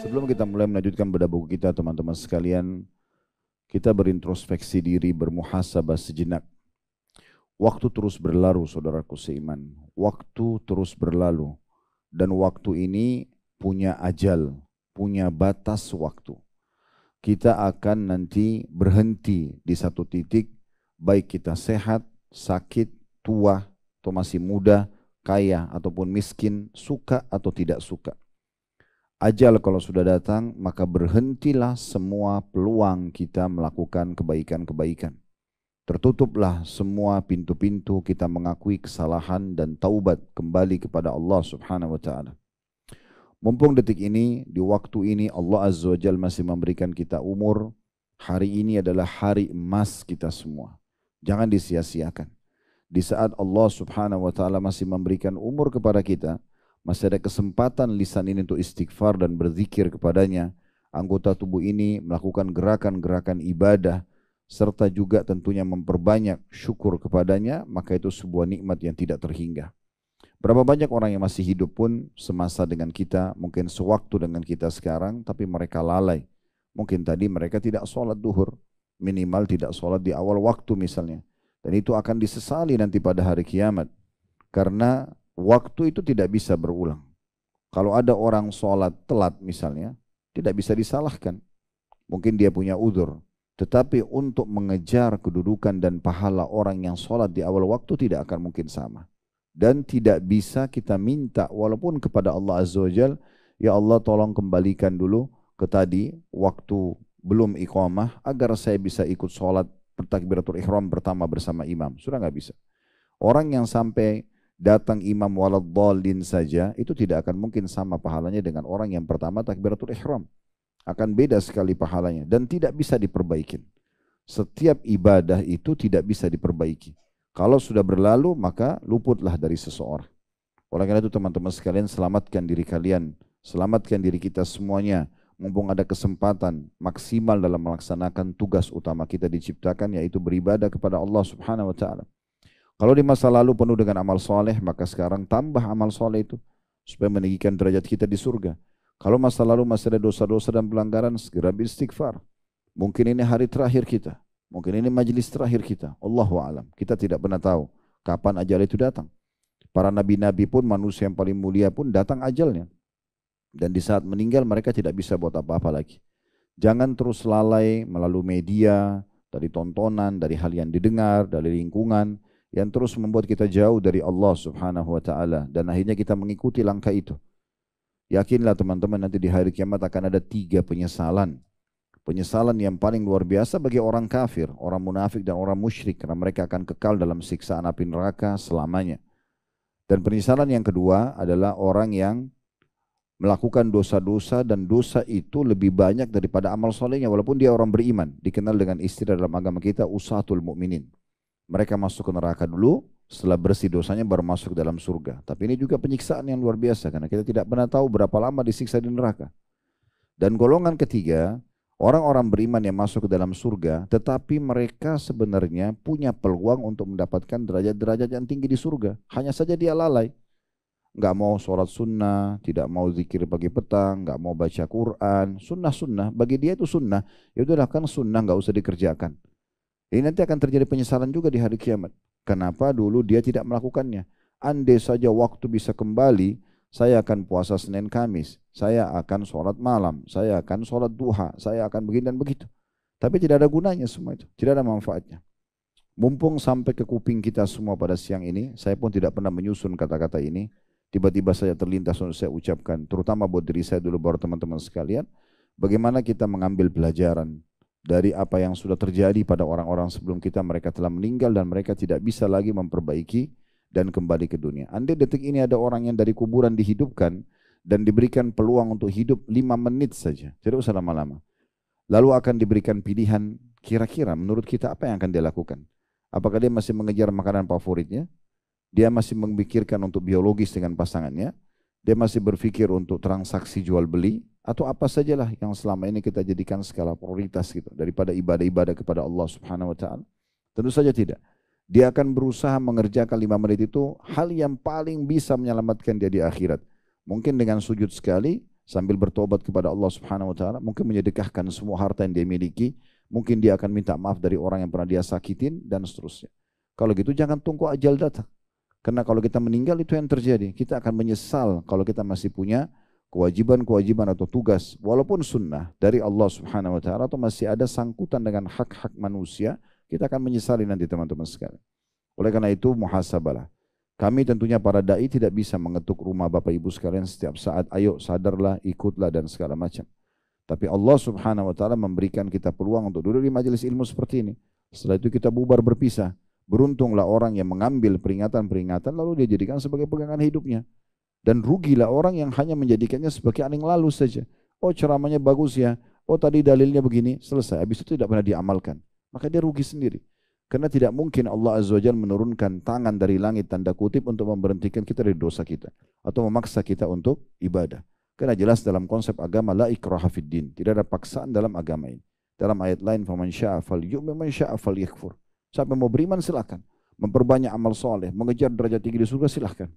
Sebelum kita mulai melanjutkan bedah buku kita, teman-teman sekalian, kita berintrospeksi diri, bermuhasabah sejenak. Waktu terus berlalu, saudaraku seiman. Waktu terus berlalu. Dan waktu ini punya ajal, punya batas waktu. Kita akan nanti berhenti di satu titik, baik kita sehat, sakit, tua, atau masih muda, kaya ataupun miskin, suka atau tidak suka. Ajal kalau sudah datang, maka berhentilah semua peluang kita melakukan kebaikan-kebaikan. Tertutuplah semua pintu-pintu kita mengakui kesalahan dan taubat kembali kepada Allah Subhanahu wa taala. Mumpung detik ini, di waktu ini Allah Azza wa Jalla masih memberikan kita umur, hari ini adalah hari emas kita semua. Jangan disia-siakan. Di saat Allah Subhanahu wa taala masih memberikan umur kepada kita, masih ada kesempatan lisan ini untuk istighfar dan berzikir kepadanya. Anggota tubuh ini melakukan gerakan-gerakan ibadah, serta juga tentunya memperbanyak syukur kepadanya, maka itu sebuah nikmat yang tidak terhingga. Berapa banyak orang yang masih hidup pun semasa dengan kita, mungkin sewaktu dengan kita sekarang, tapi mereka lalai. Mungkin tadi mereka tidak sholat duhur, minimal tidak sholat di awal waktu misalnya. Dan itu akan disesali nanti pada hari kiamat. Karena waktu itu tidak bisa berulang. Kalau ada orang sholat telat misalnya, tidak bisa disalahkan. Mungkin dia punya uzur. Tetapi untuk mengejar kedudukan dan pahala orang yang sholat di awal waktu tidak akan mungkin sama. Dan tidak bisa kita minta walaupun kepada Allah Azza wa Jal, ya Allah tolong kembalikan dulu ke tadi waktu belum iqamah agar saya bisa ikut sholat takbiratul ihram pertama bersama imam. Sudah nggak bisa. Orang yang sampai datang imam waladhdallin saja itu tidak akan mungkin sama pahalanya dengan orang yang pertama takbiratul ihram. Akan beda sekali pahalanya dan tidak bisa diperbaiki. Setiap ibadah itu tidak bisa diperbaiki. Kalau sudah berlalu maka luputlah dari seseorang. Oleh karena itu teman-teman sekalian, selamatkan diri kalian, selamatkan diri kita semuanya. Mumpung ada kesempatan maksimal dalam melaksanakan tugas utama kita diciptakan, yaitu beribadah kepada Allah Subhanahu wa taala. Kalau di masa lalu penuh dengan amal soleh, maka sekarang tambah amal soleh itu supaya meninggikan derajat kita di surga. Kalau masa lalu masih ada dosa-dosa dan pelanggaran, segera beristighfar. Mungkin ini hari terakhir kita, mungkin ini majelis terakhir kita. Allahu a'lam. Kita tidak pernah tahu kapan ajal itu datang. Para nabi-nabi pun, manusia yang paling mulia pun datang ajalnya. Dan di saat meninggal mereka tidak bisa buat apa-apa lagi. Jangan terus lalai melalui media, dari tontonan, dari hal yang didengar, dari lingkungan, yang terus membuat kita jauh dari Allah Subhanahu wa taala, dan akhirnya kita mengikuti langkah itu. Yakinlah teman-teman, nanti di hari kiamat akan ada 3 penyesalan. Penyesalan yang paling luar biasa bagi orang kafir, orang munafik dan orang musyrik, karena mereka akan kekal dalam siksaan api neraka selamanya. Dan penyesalan yang kedua adalah orang yang melakukan dosa-dosa dan dosa itu lebih banyak daripada amal solehnya walaupun dia orang beriman. Dikenal dengan istilah dalam agama kita usatul mu'minin. Mereka masuk ke neraka dulu, setelah bersih dosanya baru masuk ke dalam surga. Tapi ini juga penyiksaan yang luar biasa karena kita tidak pernah tahu berapa lama disiksa di neraka. Dan golongan ketiga, orang-orang beriman yang masuk ke dalam surga, tetapi mereka sebenarnya punya peluang untuk mendapatkan derajat-derajat yang tinggi di surga. Hanya saja dia lalai. Nggak mau sholat sunnah, tidak mau zikir pagi petang, nggak mau baca Quran, sunnah-sunnah, bagi dia itu sunnah, ya udahlah kan sunnah nggak usah dikerjakan. Ini nanti akan terjadi penyesalan juga di hari kiamat. Kenapa dulu dia tidak melakukannya? Andai saja waktu bisa kembali, saya akan puasa Senin Kamis, saya akan sholat malam, saya akan sholat duha, saya akan begini dan begitu. Tapi tidak ada gunanya semua itu, tidak ada manfaatnya. Mumpung sampai ke kuping kita semua pada siang ini, saya pun tidak pernah menyusun kata-kata ini. Tiba-tiba saya terlintas untuk saya ucapkan, terutama buat diri saya dulu baru teman-teman sekalian, bagaimana kita mengambil pelajaran dari apa yang sudah terjadi pada orang-orang sebelum kita. Mereka telah meninggal dan mereka tidak bisa lagi memperbaiki dan kembali ke dunia. Andai detik ini ada orang yang dari kuburan dihidupkan dan diberikan peluang untuk hidup 5 menit saja, tidak usah lama-lama. Lalu akan diberikan pilihan, kira-kira menurut kita apa yang akan dia lakukan? Apakah dia masih mengejar makanan favoritnya? Dia masih memikirkan untuk biologis dengan pasangannya, dia masih berpikir untuk transaksi jual beli, atau apa sajalah yang selama ini kita jadikan skala prioritas gitu, daripada ibadah-ibadah kepada Allah Subhanahu wa taala. Tentu saja tidak. Dia akan berusaha mengerjakan 5 menit itu hal yang paling bisa menyelamatkan dia di akhirat. Mungkin dengan sujud sekali, sambil bertobat kepada Allah Subhanahu wa taala, mungkin menyedekahkan semua harta yang dia miliki, mungkin dia akan minta maaf dari orang yang pernah dia sakitin dan seterusnya. Kalau gitu jangan tunggu ajal datang. Karena kalau kita meninggal itu yang terjadi. Kita akan menyesal kalau kita masih punya kewajiban-kewajiban atau tugas walaupun sunnah dari Allah Subhanahu wa taala atau masih ada sangkutan dengan hak-hak manusia, kita akan menyesali nanti teman-teman sekalian. Oleh karena itu muhasabalah. Kami tentunya para dai tidak bisa mengetuk rumah Bapak Ibu sekalian setiap saat, ayo sadarlah, ikutlah dan segala macam. Tapi Allah Subhanahu wa taala memberikan kita peluang untuk duduk di majelis ilmu seperti ini. Setelah itu kita bubar berpisah. Beruntunglah orang yang mengambil peringatan-peringatan lalu dia jadikan sebagai pegangan hidupnya. Dan rugilah orang yang hanya menjadikannya sebagai angin lalu saja. Oh ceramahnya bagus ya, oh tadi dalilnya begini, selesai. Habis itu tidak pernah diamalkan. Maka dia rugi sendiri. Karena tidak mungkin Allah Azza wa Jalla menurunkan tangan dari langit tanda kutip untuk memberhentikan kita dari dosa kita. Atau memaksa kita untuk ibadah. Karena jelas dalam konsep agama la ikraha fid din. Tidak ada paksaan dalam agama ini. Dalam ayat lain, faman syaa falyu'min man syaa falyakfur. Siapa mau beriman silakan. Memperbanyak amal soleh, mengejar derajat tinggi di surga silakan.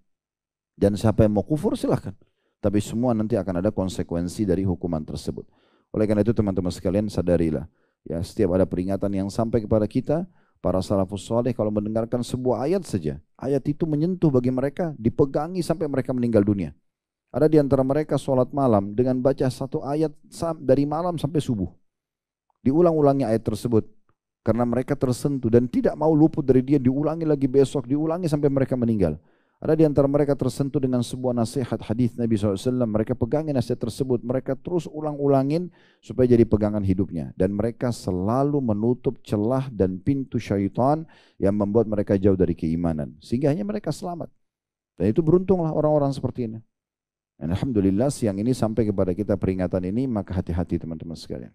Dan siapa yang mau kufur silakan. Tapi semua nanti akan ada konsekuensi dari hukuman tersebut. Oleh karena itu teman-teman sekalian sadarilah. Ya, setiap ada peringatan yang sampai kepada kita, para salafus soleh kalau mendengarkan sebuah ayat saja, ayat itu menyentuh bagi mereka, dipegangi sampai mereka meninggal dunia. Ada di antara mereka sholat malam dengan baca satu ayat dari malam sampai subuh. Diulang-ulangi ayat tersebut. Karena mereka tersentuh dan tidak mau luput dari dia, diulangi lagi besok, diulangi sampai mereka meninggal. Ada di antara mereka tersentuh dengan sebuah nasihat hadis Nabi SAW. Mereka pegangi nasihat tersebut. Mereka terus ulang-ulangin supaya jadi pegangan hidupnya. Dan mereka selalu menutup celah dan pintu syaitan yang membuat mereka jauh dari keimanan. Sehingga hanya mereka selamat. Dan itu beruntunglah orang-orang seperti ini. Dan alhamdulillah siang ini sampai kepada kita peringatan ini, maka hati-hati teman-teman sekalian.